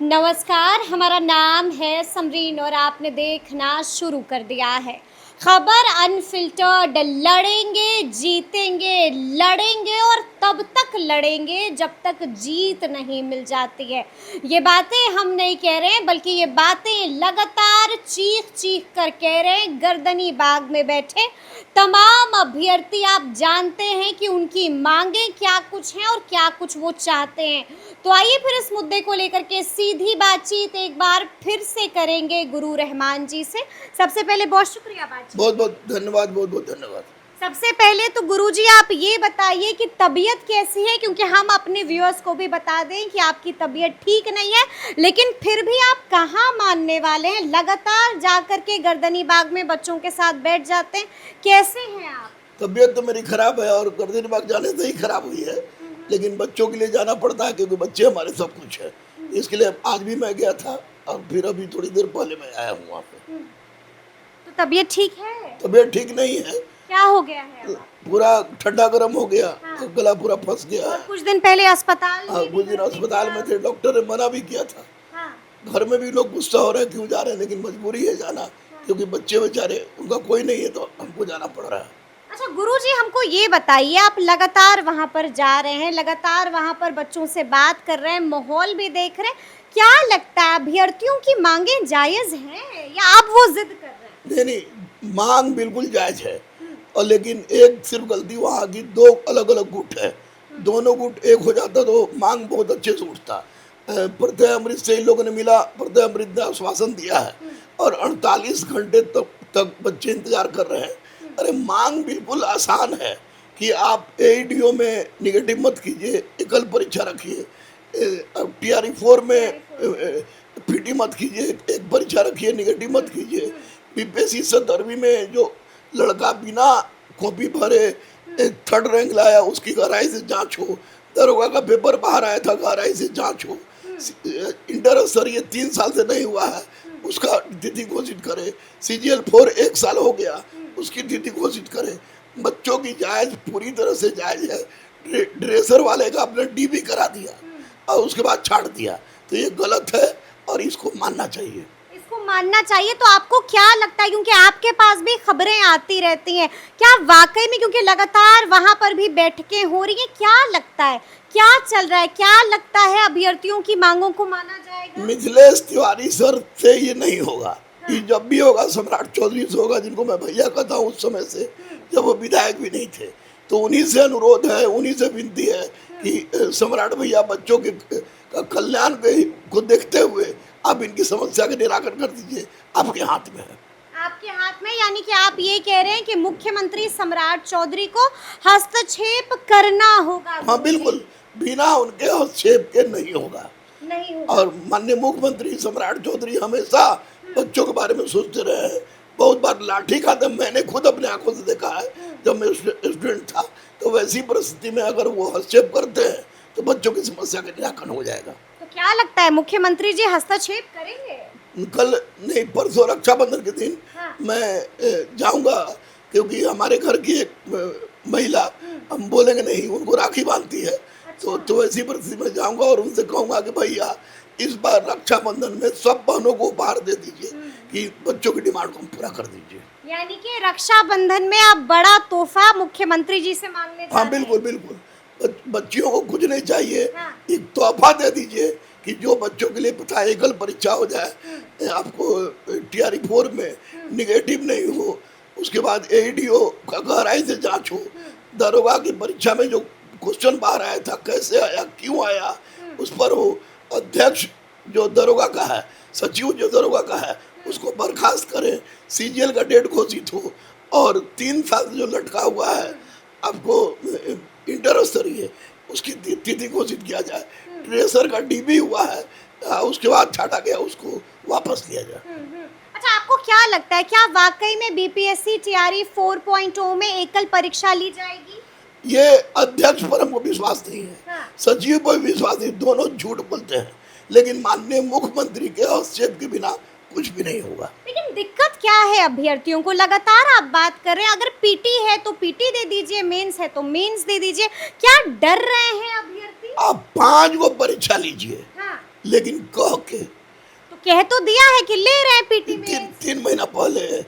नमस्कार, हमारा नाम है समरीन और आपने देखना शुरू कर दिया है। खबर अनफिल्टर्ड, लड़ेंगे, जीतेंगे, लड़ेंगे और तब तक लड़ेंगे जब तक जीत नहीं मिल जाती है। ये बातें हम नहीं कह रहे हैं, बल्कि ये बातें लगातार चीख-चीख कर कह रहे हैं गर्दनी बाग में बैठे तमाम अभ्यर्थी। आप जानते हैं कि उनकी मांगें क्या कुछ हैं और क्या कुछ वो चाहते हैं। तो आइए फिर इस मुद्दे को लेकर के सीधी बातचीत एक बार फिर से करेंगे गुरु रहमान जी से। सबसे पहले बहुत शुक्रिया बातचीत। बहुत बहुत धन्यवाद, बहुत बहुत धन्यवाद। सबसे पहले तो गुरुजी आप ये बताइए कि तबीयत कैसी है, क्योंकि हम अपने व्यूअर्स को भी बता दें कि आपकी तबीयत ठीक नहीं है, लेकिन फिर भी आप कहाँ मानने वाले हैं? लगातार जाकर के गर्दनी बाग में बच्चों के साथ बैठ जाते हैं, कैसे हैं आप? तबीयत तो मेरी खराब है और गर्दनी बाग जाने से ही खराब हुई है, लेकिन बच्चों के लिए जाना पड़ता है क्योंकि बच्चे हमारे सब कुछ है। इसके लिए आज भी मैं गया था और फिर अभी थोड़ी देर पहले मैं आया हूँ वहाँ पे। तो तबीयत ठीक है? तबीयत ठीक नहीं है, क्या हो गया है अब? पूरा ठंडा गर्म हो गया। हाँ। गला पूरा फंस गया और है। कुछ दिन पहले अस्पताल हाँ, में भी कुछ दिन भर्ती अस्पताल में किया। थे, डॉक्टर ने मना भी किया था। हाँ। घर में भी लोग गुस्सा हो रहे हैं क्यों जा रहे हैं, लेकिन मजबूरी है जाना, क्योंकि बच्चे बेचारे उनका कोई नहीं है तो हमको जाना पड़ रहा है। अच्छा गुरुजी, हमको ये बताइए, आप लगातार वहाँ पर जा रहे हैं, लगातार वहाँ पर बच्चों से बात कर रहे हैं, माहौल भी देख रहे हैं, क्या लगता है अभ्यर्थियों की मांगें जायज़ हैं या आप वो जिद कर रहे हैं? नहीं, मांग बिल्कुल जायज है, और लेकिन एक सिर्फ गलती वहाँ की, दो अलग अलग गुट है। दोनों गुट एक हो जाता तो मांग बहुत अच्छे से उठता। प्रत्यय अमृत से इन लोगों ने मिला, प्रत्यय अमृत ने आश्वासन दिया है और 48 घंटे तक बच्चे इंतजार कर रहे हैं। अरे मांग बिल्कुल आसान है कि आप एईडीओ में निगेटिव मत कीजिए, एकल परीक्षा रखिए, TRE4 में पीटी मत कीजिए, एक परीक्षा रखिए, निगेटिव मत कीजिए। बीपीएससी 17वीं में जो लड़का बिना कॉपी भरे 3rd रैंक लाया, उसकी गहराई से जांच हो। दरोगा का पेपर बाहर आया था, गहराई से जांच हो। इंटर स्तरीय 3 साल से नहीं हुआ है, उसका तिथि घोषित करे। CGL4 1 साल हो गया, उसकी तिथि घोषित करे। बच्चों की जायज पूरी तरह से जायज है। ड्रेसर वाले का आपने DB करा दिया और उसके बाद छाड़ दिया, तो ये गलत है और इसको मानना चाहिए। इसको मानना चाहिए। तो आपको क्या लगता है, क्योंकि आपके पास भी खबरें आती रहती हैं, क्या वाकई में, क्योंकि लगातार वहाँ पर भी बैठकें हो रही हैं, क्या लगता है क्या चल रहा है, क्या लगता है अभ्यर्थियों की मांगों को माना जाएगा? मिथिलेश तिवारी सर से ये नहीं होगा। ये जब भी होगा सम्राट चौधरी से होगा, जिनको मैं भैया कहता हूँ उस समय से, जब वो विधायक भी नहीं थे। तो उन्हीं से अनुरोध है, उन्हीं से विनती है कि सम्राट भैया बच्चों के कल्याण को देखते हुए आप इनकी समस्या का निराकरण कर दीजिए, आपके हाथ में है। आपके हाथ में, यानी कि आप ये कह रहे हैं कि मुख्यमंत्री सम्राट चौधरी को हस्तक्षेप करना होगा? हाँ बिल्कुल, बिना उनके हस्तक्षेप के नहीं होगा। नहीं होगा। और माननीय मुख्यमंत्री सम्राट चौधरी हमेशा बच्चों के बारे में सोचते रहे हैं। बहुत बार लाठी खाते मैंने खुद अपने आंखों से देखा है, जब मैं स्टूडेंट था। तो वैसी परिस्थिति में अगर वो हस्तक्षेप करते हैं तो बच्चों की समस्या का निराकरण हो जाएगा। तो क्या लगता है मुख्यमंत्री जी हस्तक्षेप करेंगे? कल नहीं, परसों रक्षाबंधन के दिन हाँ। मैं जाऊंगा, क्योंकि हमारे घर की एक महिला, हम बोलेंगे नहीं, उनको राखी बांधती है। तो ऐसी परिस्थिति में जाऊंगा और उनसे कहूंगा कि भैया इस बार रक्षाबंधन में सब बहनों को उपहार दे दीजिए कि बच्चों की डिमांड को पूरा कर दीजिए। यानी कि रक्षाबंधन में आप बड़ा तोहफा मुख्यमंत्री जी से मांगने हाँ चाहते हैं? बिल्कुल बिल्कुल, बच्चियों को कुछ नहीं चाहिए, हाँ। एक तोहफा दे दीजिए कि जो बच्चों के लिए पता है एकल परीक्षा हो जाए, आपको TRE4 में निगेटिव नहीं हो, उसके बाद एईडीओ का गहराई से जांच हो। दरोगा की परीक्षा में जो क्वेश्चन बाहर आया था, कैसे आया, क्यों आया, उस पर हो। अध्यक्ष जो दरोगा का है, सचिव जो दरोगा का है, उसको बर्खास्त करें। CGL का डेट घोषित हो और 3 साल जो लटका हुआ है आपको इंटर स्तरीय, उसकी तिथि घोषित किया जाए। ट्रेसर का DB हुआ है, उसके बाद छाटा गया, उसको वापस लिया जाए। अच्छा, आपको क्या लगता है, क्या वाकई में BPSC TRE 4.0 में एकल परीक्षा ली जाएगी? ये अध्यक्ष पर हमको विश्वास नहीं है, हाँ। सचिव पर विश्वास नहीं, दोनों झूठ बोलते हैं। लेकिन माननीय मुख्यमंत्री के हस्तक्षेप के बिना कुछ भी नहीं होगा। लेकिन दिक्कत क्या है अभ्यर्थियों को? लगातार आप बात कर रहे हैं, अगर पीटी है तो पीटी दे दीजिए, मेंस है तो मेंस दे दीजिए, क्या डर रहे हैं अभ्यर्थी? आप 5 गो परीक्षा लीजिए, हाँ। लेकिन कह के तो कह तो दिया है कि ले रहे हैं पीटी में। 3 महीना पहले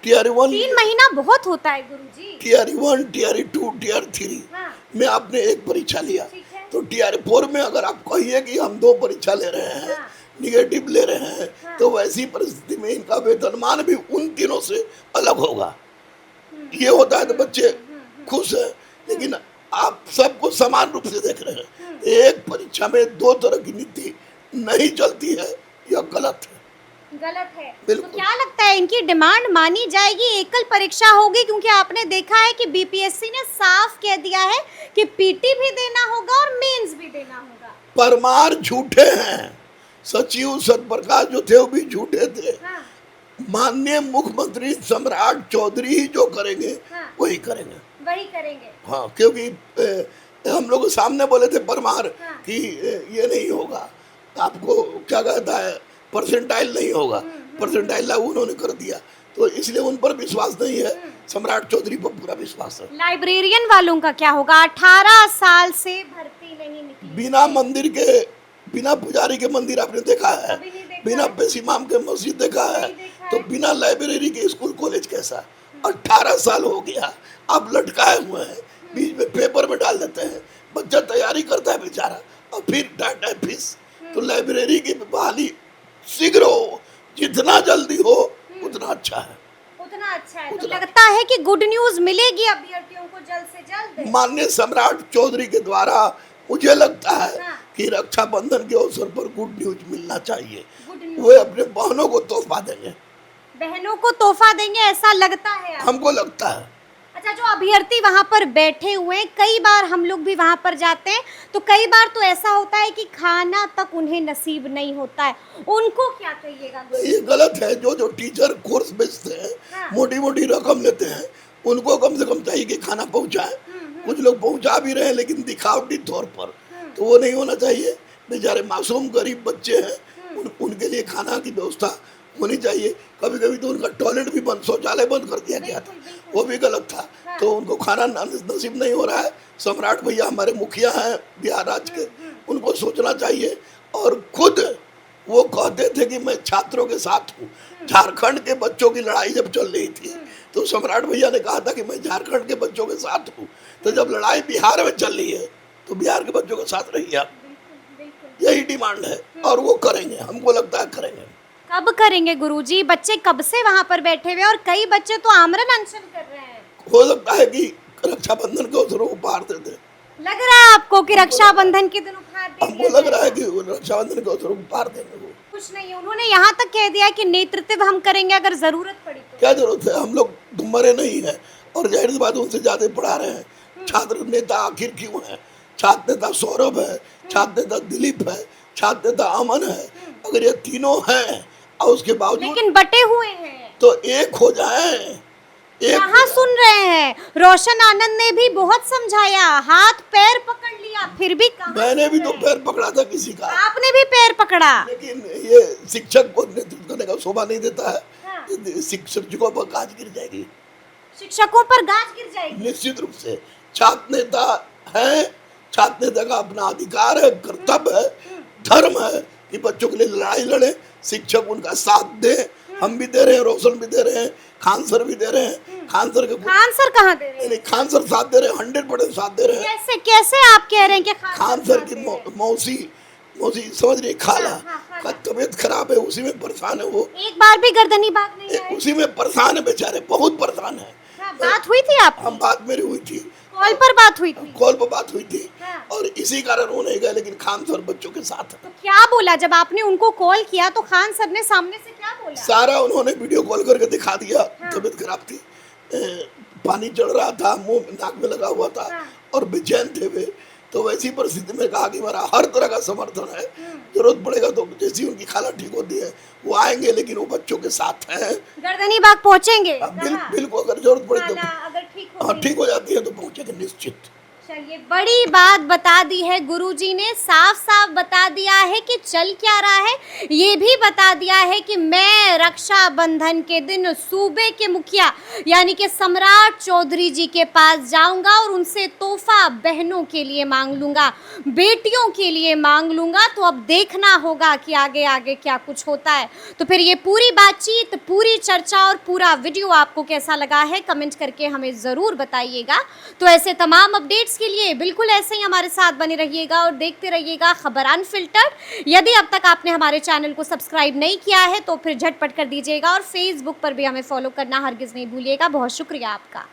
टीआर 1 3 महीना बहुत होता है गुरुजी। टीआर 1 टीआर 2 टीआर 3 हाँ, में आपने एक परीक्षा लिया, ठीक है। तो टीआर 4 में अगर आप कहिए कि हम 2 परीक्षा ले रहे हैं, हाँ। निगेटिव ले रहे हैं, हाँ। तो वैसी परिस्थिति में इनका वेतनमान भी उन तीनों से अलग होगा। ये होता है तो बच्चे खुश हैं, लेकिन आप सबको समान रूप से देख रहे हैं। एक परीक्षा में 2 तरह की नीति नहीं चलती है, यह गलत है। गलत है। तो बिल्कुल। क्या लगता है इनकी डिमांड मानी जाएगी, एकल परीक्षा होगी? क्योंकि आपने देखा है कि बीपीएससी ने साफ कह दिया है कि पीटी भी देना होगा और मेंस भी देना होगा। परमार झूठे हैं, सचिव सतप्रकाश जो थे वो भी झूठे थे। हाँ, माननीय मुख्यमंत्री सम्राट चौधरी ही जो करेंगे हाँ। वही करेंगे। वही करेंगे। हाँ, क्योंकि हम लोग सामने बोले थे परमार हाँ। कि ये नहीं होगा, आपको क्या कहता है परसेंटाइल नहीं होगा, परसेंटाइल लागू उन्होंने कर दिया, तो इसलिए उन पर विश्वास नहीं है। सम्राट चौधरी पर पूरा विश्वास है। लाइब्रेरियन वालों का क्या होगा? 18 साल से भर्ती नहीं निकली। बिना मंदिर के, बिना पुजारी के मंदिर आपने देखा है, कभी नहीं देखा बिना है। पेशीमाम के मस्जिद देखा है, नहीं देखा तो है। बिना लाइब्रेरी के स्कूल कॉलेज कैसा? 18 साल हो गया, आप लटकाए हुए हैं, बीच में पेपर में डाल देते हैं, बच्चा तैयारी करता है बेचारा, और फिर टाटा फीस। तो लाइब्रेरी की बहाली शीघ्र हो, जितना जल्दी हो उतना अच्छा है। उतना अच्छा है। तो उतना। लगता है कि गुड न्यूज मिलेगी अभ्यर्थियों को जल्द से जल्द। माननीय सम्राट चौधरी के द्वारा मुझे लगता है हाँ। कि रक्षाबंधन के अवसर पर गुड न्यूज मिलना चाहिए। Good news. वो अपने बहनों को तोहफा देंगे, बहनों को तोहफा देंगे, ऐसा लगता है आपको? हमको लगता है। अच्छा, जो अभ्यर्थी वहाँ पर बैठे हुए हैं, कई बार हम लोग भी वहाँ पर जाते हैं, तो कई बार तो ऐसा होता है कि खाना तक उन्हें नसीब नहीं होता है, उनको क्या कहिएगा? ये गलत है। जो टीचर कोर्स बेचते हैं, हाँ। मोटी मोटी रकम लेते हैं, उनको कम से कम चाहिए कि खाना पहुंचाए। कुछ लोग पहुंचा भी रहे हैं लेकिन दिखावटी तौर पर, तो वो नहीं होना चाहिए। बेचारे मासूम गरीब बच्चे हैं, उनके लिए खाना की व्यवस्था होनी चाहिए। कभी कभी तो उनका टॉयलेट भी बंद, शौचालय बंद कर दिया गया था, वो भी गलत था। तो उनको खाना नसीब नहीं हो रहा है। सम्राट भैया हमारे मुखिया हैं बिहार राज्य के, उनको सोचना चाहिए। और खुद वो कहते थे कि मैं छात्रों के साथ हूँ। झारखंड के बच्चों की लड़ाई जब चल रही थी, तो सम्राट भैया ने कहा था कि मैं झारखंड के बच्चों के साथ हूँ। तो जब लड़ाई बिहार में चल रही है, तो बिहार के बच्चों के साथ रहिए आप। यही डिमांड है, और वो करेंगे, हमको लगता है करेंगे। कब करेंगे गुरुजी? बच्चे कब से वहाँ पर बैठे हुए हैं और कई बच्चे तो आमरण अनशन कर रहे हैं। हो सकता है कि रक्षाबंधन के अवसर को उपहार देते। लग रहा है आपको कि रक्षाबंधन के दिन उपहार दे हमको लग रहा है कि वो रक्षाबंधन के अवसर को उपहार देंगे। वो कुछ नहीं है। उन्होंने यहाँ तक कह दिया कि नेतृत्व हम करेंगे अगर जरूरत पड़ी तो। क्या जरूरत है? हम लोग मरे नहीं है, और जाहिर सी बात है उनसे ज्यादा पढ़ा रहे हैं। छात्र नेता आखिर क्यों है? छात्र नेता सौरभ है, छात्र नेता दिलीप है, छात्र नेता अमन है। अगर ये तीनों हैं और उसके बावजूद लेकिन बटे हुए हैं, तो एक हो जाए। कहाँ सुन रहे हैं? रोशन आनंद ने भी बहुत समझाया, हाथ पैर पकड़ लिया, फिर भी कहाँ मैंने भी सुन तो रहे पैर पकड़ा था किसी का, हैं? आपने भी पैर पकड़ा। लेकिन ये शिक्षक को नेतृत्व करने का शोभा नहीं देता है। हाँ। शिक्षकों पर गाज गिर जाएगी शिक्षकों पर गाज गिर जाएगी। निश्चित रूप से। छात्र नेता है, छात्र नेता का अपना अधिकार है, कर्तव्य है, धर्म है कि बच्चों के लिए लड़ाई लड़े, शिक्षक उनका साथ दे। हम भी दे रहे हैं, रोशन भी दे रहे हैं, खान सर भी दे रहे हैं। खान सर के खान सर कहाँ दे रहे हैं? नहीं, खान सर साथ दे रहे हैं, 100% साथ दे रहे हैं। कैसे कैसे आप कह रहे हैं कि खान सर की मौसी समझ रही, खाला हाँ, का तबीयत खराब है, उसी में परेशान है वो। एक बार भी गर्दनी बात नहीं है। उसी में परेशान है बेचारे, बहुत परेशान है। हाँ, बात हुई थी आप? हम बात मेरी हुई थी, कॉल पर बात हुई थी। कॉल पर बात हुई थी, हाँ। और इसी कारण वो नहीं गए। लेकिन खान सर बच्चों के साथ है। तो क्या बोला जब आपने उनको कॉल किया? तो खान सर ने सामने से क्या बोला? सारा उन्होंने वीडियो कॉल करके दिखा दिया। तबीयत खराब थी, पानी चढ़ रहा था, मुंह नाक में लगा हुआ था, और बेचैन थे वे। तो वैसी परिस्थिति में कहा कि मेरा हर तरह का समर्थन है, जरूरत पड़ेगा तो जैसी उनकी खाला ठीक होती है वो आएंगे, लेकिन वो बच्चों के साथ हैं। गर्दनी बाग पहुंचेंगे? बिल्कुल, अगर जरूरत पड़े तो अगर ठीक हो हाँ, ठीक हो जाती है तो पहुंचेंगे निश्चित। चलिए, बड़ी बात बता दी है गुरुजी ने, साफ साफ बता दिया है कि चल क्या रहा है। ये भी बता दिया है कि मैं रक्षाबंधन के दिन सूबे के मुखिया यानी कि सम्राट चौधरी जी के पास जाऊंगा और उनसे तोहफा बहनों के लिए मांग लूंगा, बेटियों के लिए मांग लूंगा। तो अब देखना होगा कि आगे आगे क्या कुछ होता है। तो फिर ये पूरी बातचीत, पूरी चर्चा और पूरा वीडियो आपको कैसा लगा है, कमेंट करके हमें ज़रूर बताइएगा। तो ऐसे तमाम अपडेट्स के लिए बिल्कुल ऐसे ही हमारे साथ बने रहिएगा और देखते रहिएगा खबर अनफिल्टर्ड। यदि अब तक आपने हमारे चैनल को सब्सक्राइब नहीं किया है तो फिर झटपट कर दीजिएगा और फेसबुक पर भी हमें फॉलो करना हरगिज़ नहीं भूलिएगा। बहुत शुक्रिया आपका।